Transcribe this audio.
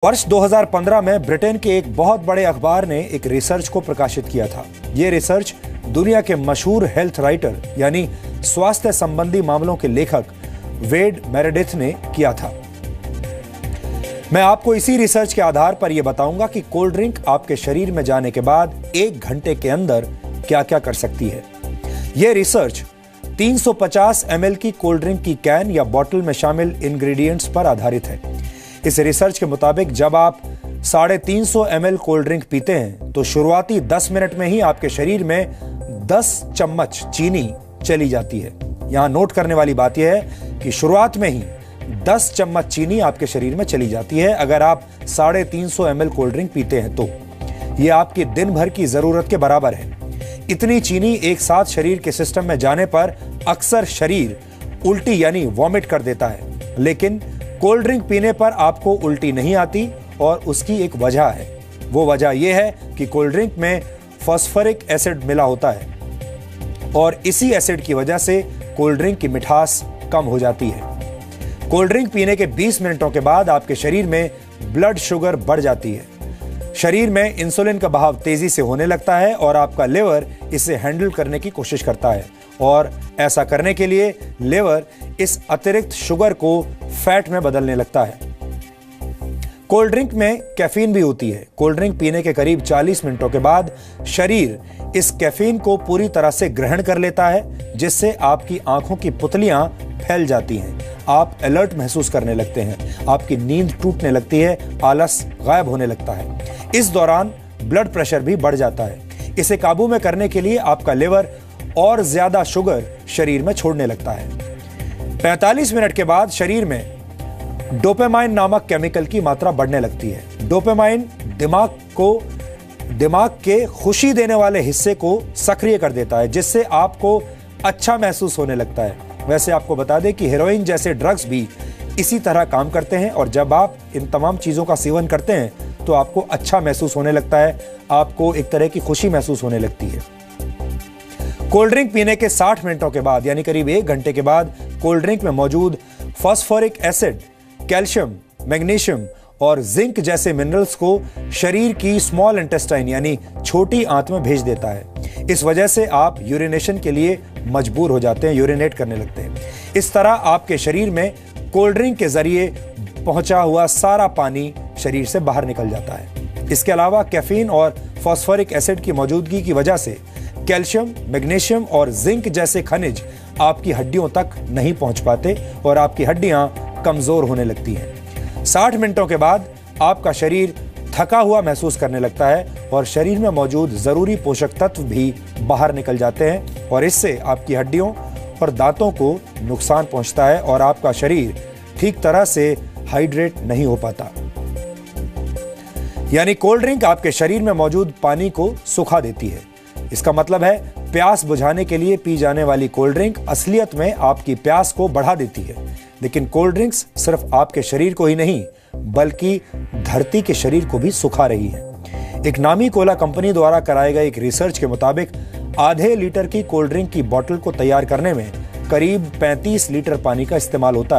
वर्ष 2015 में ब्रिटेन के एक बहुत बड़े अखबार ने एक रिसर्च को प्रकाशित किया था। यह रिसर्च दुनिया के मशहूर हेल्थ राइटर यानी स्वास्थ्य संबंधी मामलों के लेखक वेड मेरेडिथ ने किया था। मैं आपको इसी रिसर्च के आधार पर यह बताऊंगा कि कोल्ड ड्रिंक आपके शरीर में जाने के बाद 1 घंटे के अंदर क्या क्या कर सकती है। यह रिसर्च 350 ml की कोल्ड ड्रिंक की कैन या बॉटल में शामिल इंग्रेडिएंट्स पर आधारित है। इस रिसर्च के मुताबिक जब आप 350 ml कोल्ड ड्रिंक पीते हैं तो शुरुआती 10 मिनट में ही आपके शरीर में 10 चम्मच चीनी चली जाती है। यहां नोट करने वाली बात यह है कि शुरुआत में ही 10 चम्मच चीनी आपके शरीर में चली जाती है अगर आप 350 ml कोल्ड ड्रिंक पीते हैं तो यह आपकी दिन भर की जरूरत के बराबर है। इतनी चीनी एक साथ शरीर के सिस्टम में जाने पर अक्सर शरीर उल्टी यानी वॉमिट कर देता है, लेकिन कोल्ड ड्रिंक पीने पर आपको उल्टी नहीं आती और उसकी एक वजह है। वो वजह यह है कि कोल्ड ड्रिंक में फास्फोरिक एसिड मिला होता है और इसी एसिड की वजह से कोल्ड ड्रिंक की मिठास कम हो जाती है। कोल्ड ड्रिंक पीने के 20 मिनटों के बाद आपके शरीर में ब्लड शुगर बढ़ जाती है। शरीर में इंसुलिन का बहाव तेजी से होने लगता है और आपका लिवर इसे हैंडल करने की कोशिश करता है और ऐसा करने के लिए लिवर इस अतिरिक्त शुगर को फैट में बदलने लगता है। कोल्ड ड्रिंक में कैफीन भी होती है। कोल्ड ड्रिंक पीने के करीब 40 मिनटों के बाद शरीर इस कैफीन को पूरी तरह से ग्रहण कर लेता है, जिससे आपकी आंखों की पुतलियां फैल जाती हैं। आप अलर्ट महसूस करने लगते हैं, आपकी नींद टूटने लगती है, आलस गायब होने लगता है। इस दौरान ब्लड प्रेशर भी बढ़ जाता है। इसे काबू में करने के लिए आपका लिवर और ज्यादा शुगर शरीर में छोड़ने लगता है। 45 मिनट के बाद शरीर में डोपामाइन नामक केमिकल की मात्रा बढ़ने लगती है। डोपामाइन दिमाग के खुशी देने वाले हिस्से को सक्रिय कर देता है, जिससे आपको अच्छा महसूस होने लगता है। वैसे आपको बता दें कि हेरोइन जैसे ड्रग्स भी इसी तरह काम करते हैं और जब आप इन तमाम चीजों का सेवन करते हैं तो आपको अच्छा महसूस होने लगता है, आपको एक तरह की खुशी महसूस होने लगती है। कोल्ड ड्रिंक पीने के 60 मिनटों के बाद यानी करीब 1 घंटे के बाद कोल्ड ड्रिंक में मौजूद फास्फोरिक एसिड कैल्शियम, मैग्नीशियम और जिंक जैसे मिनरल्स को शरीर की स्मॉल इंटेस्टाइन यानी छोटी आंत में भेज देता है। इस वजह से आप यूरिनेशन के लिए मजबूर हो जाते हैं, यूरिनेट करने लगते हैं। इस तरह आपके शरीर में कोल्ड ड्रिंक के जरिए पहुंचा हुआ सारा पानी शरीर से बाहर निकल जाता है। इसके अलावा कैफीन और फास्फोरिक एसिड की मौजूदगी की वजह से कैल्शियम, मैग्नीशियम और जिंक जैसे खनिज आपकी हड्डियों तक नहीं पहुंच पाते और आपकी हड्डियां कमजोर होने लगती हैं। 60 मिनटों के बाद आपका शरीर थका हुआ महसूस करने लगता है और शरीर में मौजूद जरूरी पोषक तत्व भी बाहर निकल जाते हैं और इससे आपकी हड्डियों और दांतों को नुकसान पहुंचता है और आपका शरीर ठीक तरह से हाइड्रेट नहीं हो पाता। यानी कोल्ड ड्रिंक आपके शरीर में मौजूद पानी को सुखा देती है। इसका मतलब है प्यास बुझाने के लिए पी जाने वाली कोल्ड ड्रिंक असलियत में आपकी प्यास को बढ़ा देती है। लेकिन कोल्ड ड्रिंक्स सिर्फ आपके शरीर को ही नहीं बल्कि धरती के शरीर को भी सुखा रही है। एक नामी कोला कंपनी द्वारा कराए गए एक रिसर्च के मुताबिक आधे लीटर की कोल्ड ड्रिंक की बोतल को तैयार करने में करीब 35 लीटर पानी का इस्तेमाल होता है।